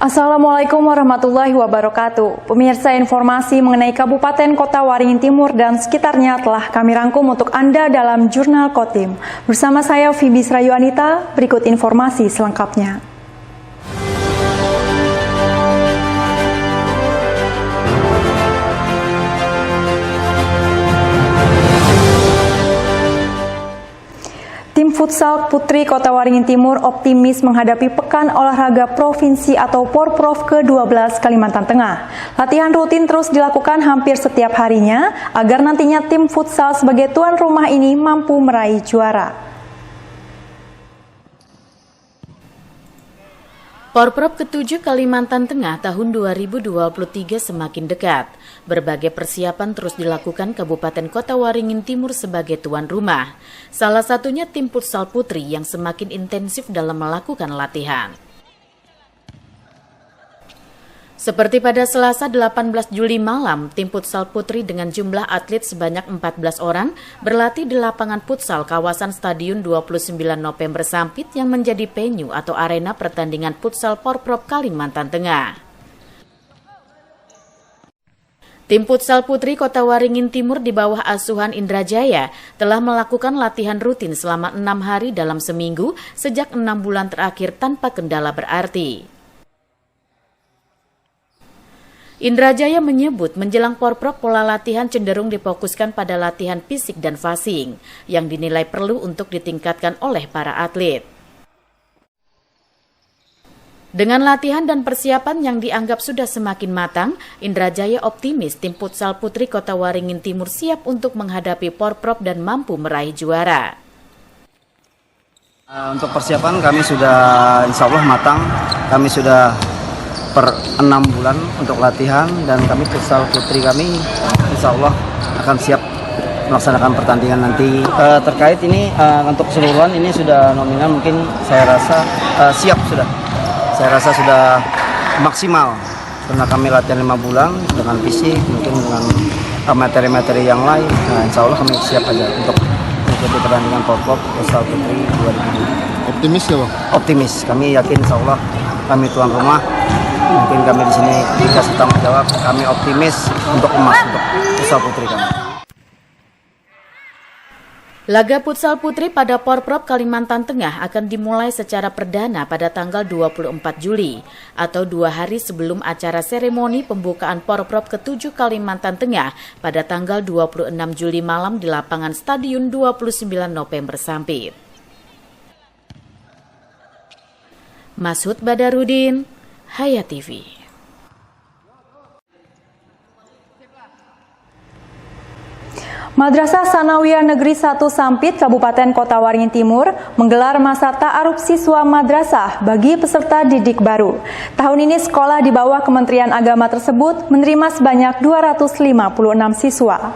Assalamualaikum warahmatullahi wabarakatuh. Pemirsa, informasi mengenai Kabupaten Kota Waringin Timur dan sekitarnya telah kami rangkum untuk Anda dalam Jurnal Kotim. Bersama saya Fibi Srayuanita, berikut informasi selengkapnya. Tim Futsal Putri Kota Waringin Timur optimis menghadapi Pekan Olahraga Provinsi atau Porprov ke-12 Kalimantan Tengah. Latihan rutin terus dilakukan hampir setiap harinya agar nantinya tim futsal sebagai tuan rumah ini mampu meraih juara. Porprov ke-7 Kalimantan Tengah tahun 2023 semakin dekat. Berbagai persiapan terus dilakukan Kabupaten Kota Waringin Timur sebagai tuan rumah. Salah satunya tim futsal putri yang semakin intensif dalam melakukan latihan. Seperti pada Selasa 18 Juli malam, tim futsal putri dengan jumlah atlet sebanyak 14 orang berlatih di lapangan futsal kawasan Stadion 29 November Sampit yang menjadi venue atau arena pertandingan futsal Porprov Kalimantan Tengah. Tim futsal putri Kota Waringin Timur di bawah asuhan Indra Jaya telah melakukan latihan rutin selama 6 hari dalam seminggu sejak 6 bulan terakhir tanpa kendala berarti. Indra Jaya menyebut menjelang Porprov pola latihan cenderung difokuskan pada latihan fisik dan passing yang dinilai perlu untuk ditingkatkan oleh para atlet. Dengan latihan dan persiapan yang dianggap sudah semakin matang, Indra Jaya optimis tim futsal putri Kota Waringin Timur siap untuk menghadapi Porprov dan mampu meraih juara. Untuk persiapan kami sudah insya Allah matang, kami sudah per 6 bulan untuk latihan dan kami futsal putri kami insya Allah akan siap melaksanakan pertandingan nanti. Terkait ini untuk keseluruhan ini sudah nominal, mungkin saya rasa siap sudah. Saya rasa sudah maksimal karena kami latihan 5 bulan dengan fisik, mungkin dengan materi-materi yang lain. Nah, insya Allah kami siap aja untuk mengikuti pertandingan Porprov futsal putri 2020. Optimis ya, Bang? Optimis, kami yakin insya Allah kami tuan rumah. Mungkin kami di sini dikasih tanggung jawab, kami optimis untuk emas untuk futsal putri kami. Laga futsal putri pada Porprov Kalimantan Tengah akan dimulai secara perdana pada tanggal 24 Juli atau 2 hari sebelum acara seremoni pembukaan Porprov ke-7 Kalimantan Tengah pada tanggal 26 Juli malam di lapangan Stadion 29 November Sampit. Masud Badarudin, Hayat TV. Madrasah Sanawiyah Negeri 1 Sampit, Kabupaten Kota Waringin Timur menggelar masa ta'aruf siswa madrasah bagi peserta didik baru. Tahun ini sekolah di bawah Kementerian Agama tersebut menerima sebanyak 256 siswa.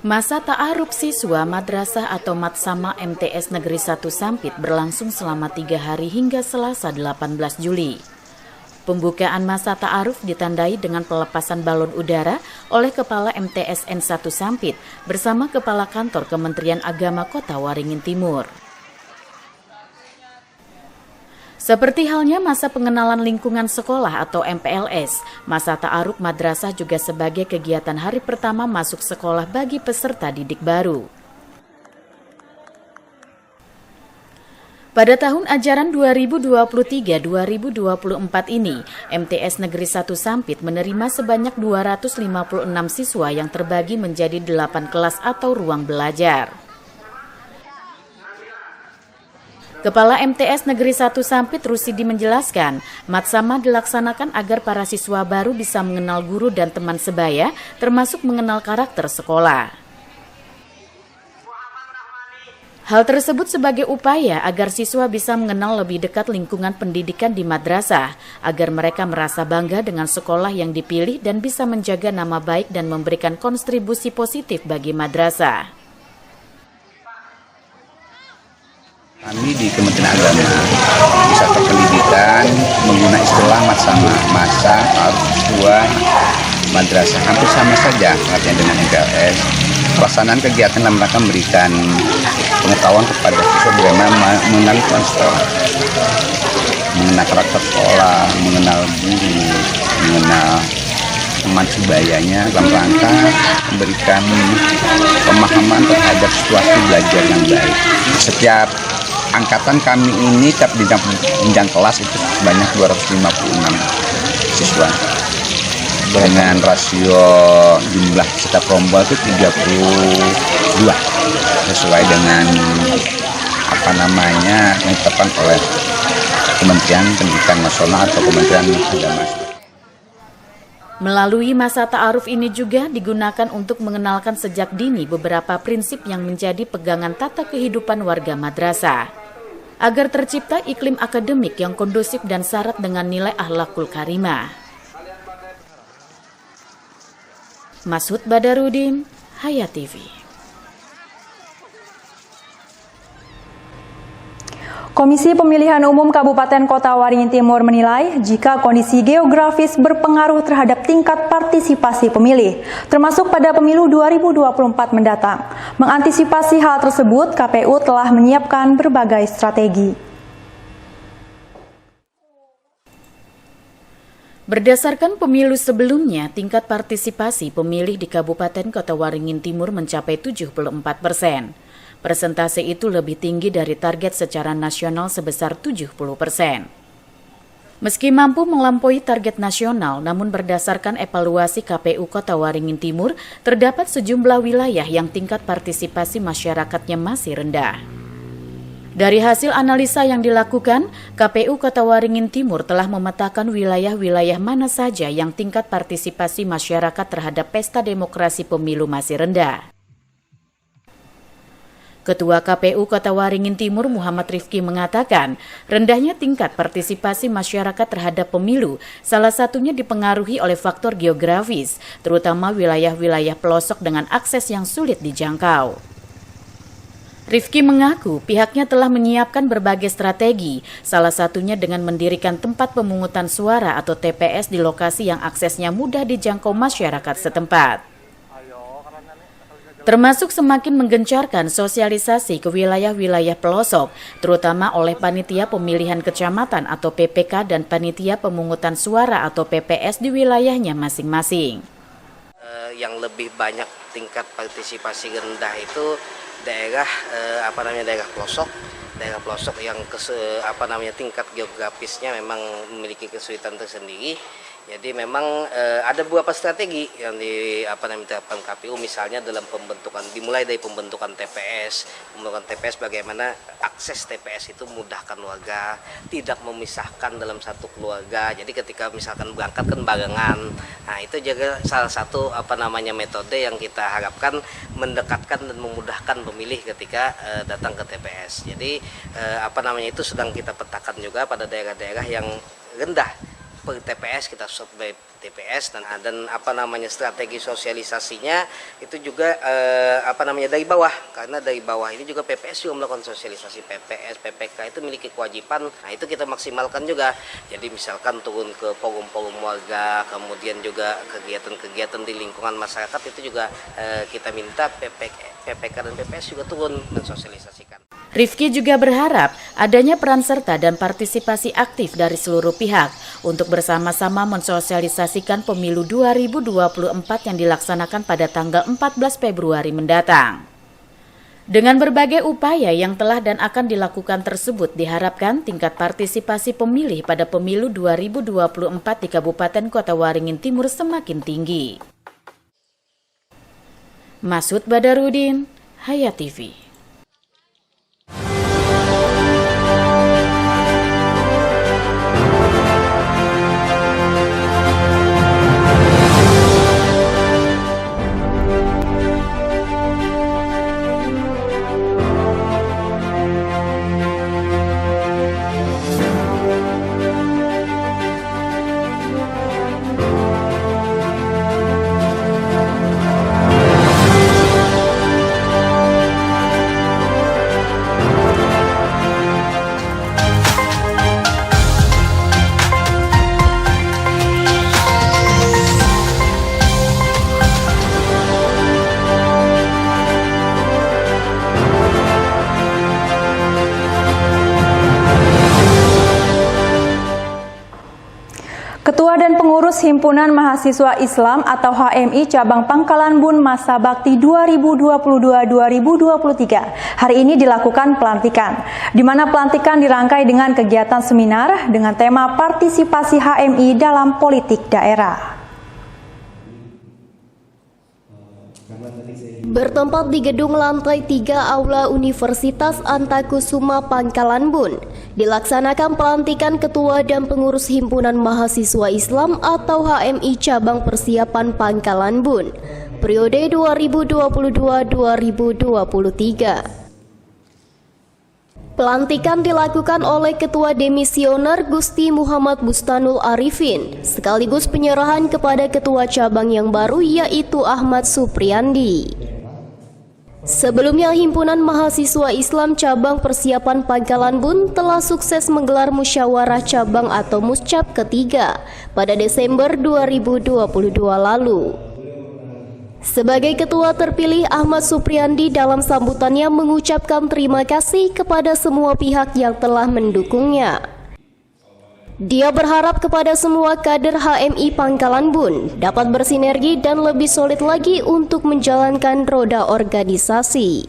Masa ta'aruf siswa madrasah atau Matsama MTS Negeri 1 Sampit berlangsung selama 3 hari hingga Selasa 18 Juli. Pembukaan masa ta'aruf ditandai dengan pelepasan balon udara oleh Kepala MTSN 1 Sampit bersama Kepala Kantor Kementerian Agama Kota Waringin Timur. Seperti halnya masa pengenalan lingkungan sekolah atau MPLS, masa ta'aruf madrasah juga sebagai kegiatan hari pertama masuk sekolah bagi peserta didik baru. Pada tahun ajaran 2023-2024 ini, MTS Negeri 1 Sampit menerima sebanyak 256 siswa yang terbagi menjadi 8 kelas atau ruang belajar. Kepala MTS Negeri 1 Sampit Rusidi menjelaskan, Matsama dilaksanakan agar para siswa baru bisa mengenal guru dan teman sebaya, termasuk mengenal karakter sekolah. Hal tersebut sebagai upaya agar siswa bisa mengenal lebih dekat lingkungan pendidikan di madrasah, agar mereka merasa bangga dengan sekolah yang dipilih dan bisa menjaga nama baik dan memberikan kontribusi positif bagi madrasah. Kami di Kementerian Agama di Sektor Pendidikan menggunakan istilah Matsama, masa ta'aruf siswa madrasah, hampir sama saja artinya dengan MPLS. pelaksanaan kegiatan dalam rangka memberikan pengetahuan kepada siswa bagaimana mengenal lingkungan sekolah, mengenal karakter sekolah, mengenal guru, mengenal teman sebayanya dalam rangka memberikan pemahaman terhadap situasi belajar yang baik. Setiap angkatan kami ini tiap jenjang kelas itu sebanyak 256 siswa. Dengan rasio jumlah setiap rombongan itu 32 sesuai dengan yang ditetapkan oleh Kementerian Pendidikan Nasional atau Kementerian Agama. Melalui masa ta'aruf ini juga digunakan untuk mengenalkan sejak dini beberapa prinsip yang menjadi pegangan tata kehidupan warga madrasah, agar tercipta iklim akademik yang kondusif dan syarat dengan nilai akhlakul karimah. Masud Badarudin, Hayat TV. Komisi Pemilihan Umum Kabupaten Kota Waringin Timur menilai jika kondisi geografis berpengaruh terhadap tingkat partisipasi pemilih, termasuk pada pemilu 2024 mendatang. Mengantisipasi hal tersebut, KPU telah menyiapkan berbagai strategi. Berdasarkan pemilu sebelumnya, tingkat partisipasi pemilih di Kabupaten Kota Waringin Timur mencapai 74%. Persentase itu lebih tinggi dari target secara nasional sebesar 70%. Meski mampu melampaui target nasional, namun berdasarkan evaluasi KPU Kota Waringin Timur, terdapat sejumlah wilayah yang tingkat partisipasi masyarakatnya masih rendah. Dari hasil analisa yang dilakukan, KPU Kota Waringin Timur telah memetakan wilayah-wilayah mana saja yang tingkat partisipasi masyarakat terhadap pesta demokrasi pemilu masih rendah. Ketua KPU Kota Waringin Timur Muhammad Rifki mengatakan, rendahnya tingkat partisipasi masyarakat terhadap pemilu salah satunya dipengaruhi oleh faktor geografis, terutama wilayah-wilayah pelosok dengan akses yang sulit dijangkau. Rifki mengaku pihaknya telah menyiapkan berbagai strategi, salah satunya dengan mendirikan tempat pemungutan suara atau TPS di lokasi yang aksesnya mudah dijangkau masyarakat setempat. Termasuk semakin menggencarkan sosialisasi ke wilayah-wilayah pelosok, terutama oleh Panitia Pemilihan Kecamatan atau PPK dan Panitia Pemungutan Suara atau PPS di wilayahnya masing-masing. Yang lebih banyak tingkat partisipasi rendah itu daerah daerah pelosok yang tingkat geografisnya memang memiliki kesulitan tersendiri. Jadi memang ada beberapa strategi yang diterapkan KPU, misalnya dalam dimulai dari pembentukan TPS bagaimana akses TPS itu mudahkan warga, tidak memisahkan dalam satu keluarga. Jadi ketika misalkan berangkat kan barengan, nah itu juga salah satu metode yang kita harapkan mendekatkan dan memudahkan pemilih ketika datang ke TPS. Jadi itu sedang kita petakan juga pada daerah-daerah yang rendah per TPS, kita survei TPS dan strategi sosialisasinya itu juga dari bawah, karena dari bawah ini juga PPS juga melakukan sosialisasi. PPS, PPK itu memiliki kewajiban, nah itu kita maksimalkan juga. Jadi misalkan turun ke forum-forum warga, kemudian juga kegiatan-kegiatan di lingkungan masyarakat itu juga kita minta PPK dan PPS juga turun mensosialisasikan. Rifki juga berharap adanya peran serta dan partisipasi aktif dari seluruh pihak untuk bersama-sama mensosialisasikan pemilu 2024 yang dilaksanakan pada tanggal 14 Februari mendatang. Dengan berbagai upaya yang telah dan akan dilakukan tersebut, diharapkan tingkat partisipasi pemilih pada pemilu 2024 di Kabupaten Kota Waringin Timur semakin tinggi. Masud Badarudin, Hayat TV. Ketua dan Pengurus Himpunan Mahasiswa Islam atau HMI Cabang Pangkalan Bun Masa Bakti 2022-2023 hari ini dilakukan pelantikan, di mana pelantikan dirangkai dengan kegiatan seminar dengan tema partisipasi HMI dalam politik daerah. Bertempat di gedung lantai 3 Aula Universitas Antakusuma Pangkalan Bun, dilaksanakan pelantikan Ketua dan Pengurus Himpunan Mahasiswa Islam atau HMI Cabang Persiapan Pangkalan Bun, periode 2022-2023. Pelantikan dilakukan oleh Ketua Demisioner Gusti Muhammad Bustanul Arifin, sekaligus penyerahan kepada Ketua Cabang yang baru yaitu Ahmad Supriyandi. Sebelumnya, Himpunan Mahasiswa Islam Cabang Persiapan Pangkalan Bun telah sukses menggelar musyawarah cabang atau muscap ketiga pada Desember 2022 lalu. Sebagai ketua terpilih, Ahmad Supriyandi dalam sambutannya mengucapkan terima kasih kepada semua pihak yang telah mendukungnya. Dia berharap kepada semua kader HMI Pangkalan Bun dapat bersinergi dan lebih solid lagi untuk menjalankan roda organisasi.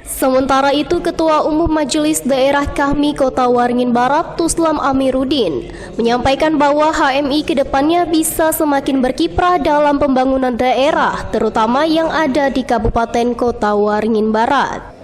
Sementara itu, Ketua Umum Majelis Daerah Kahmi Kota Waringin Barat, Tuslam Amiruddin, menyampaikan bahwa HMI kedepannya bisa semakin berkiprah dalam pembangunan daerah, terutama yang ada di Kabupaten Kota Waringin Barat.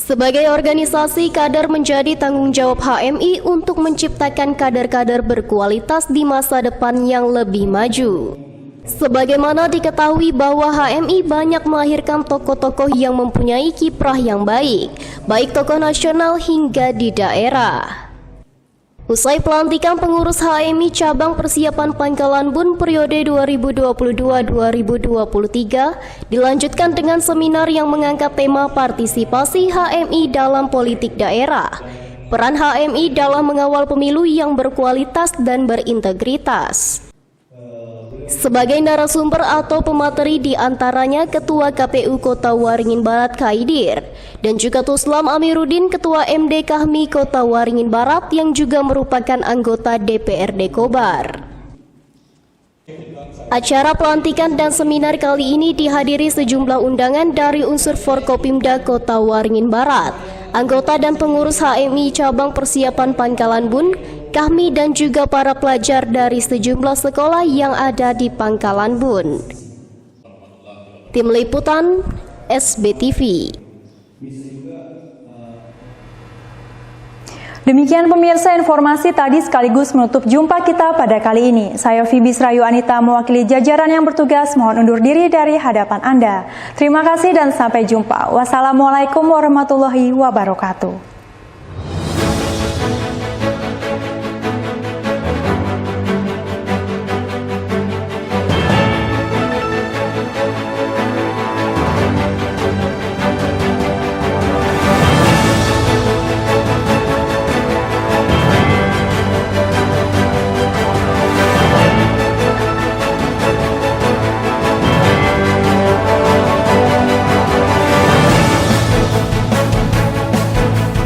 Sebagai organisasi, kader menjadi tanggung jawab HMI untuk menciptakan kader-kader berkualitas di masa depan yang lebih maju. Sebagaimana diketahui bahwa HMI banyak melahirkan tokoh-tokoh yang mempunyai kiprah yang baik, baik tokoh nasional hingga di daerah. Usai pelantikan pengurus HMI Cabang Persiapan Pangkalan Bun periode 2022-2023 dilanjutkan dengan seminar yang mengangkat tema partisipasi HMI dalam politik daerah, peran HMI dalam mengawal pemilu yang berkualitas dan berintegritas. Sebagai narasumber atau pemateri diantaranya Ketua KPU Kota Waringin Barat Khaidir dan juga Tuslam Amiruddin, Ketua MD Kahmi Kota Waringin Barat yang juga merupakan anggota DPRD Kobar. Acara pelantikan dan seminar kali ini dihadiri sejumlah undangan dari unsur Forkopimda Kota Waringin Barat, anggota dan pengurus HMI Cabang Persiapan Pangkalan Bun, Kahmi dan juga para pelajar dari sejumlah sekolah yang ada di Pangkalan Bun. Tim Liputan SBTV. Demikian pemirsa, informasi tadi sekaligus menutup jumpa kita pada kali ini. Saya Fibis Rayu Anita mewakili jajaran yang bertugas mohon undur diri dari hadapan Anda. Terima kasih dan sampai jumpa. Wassalamualaikum warahmatullahi wabarakatuh.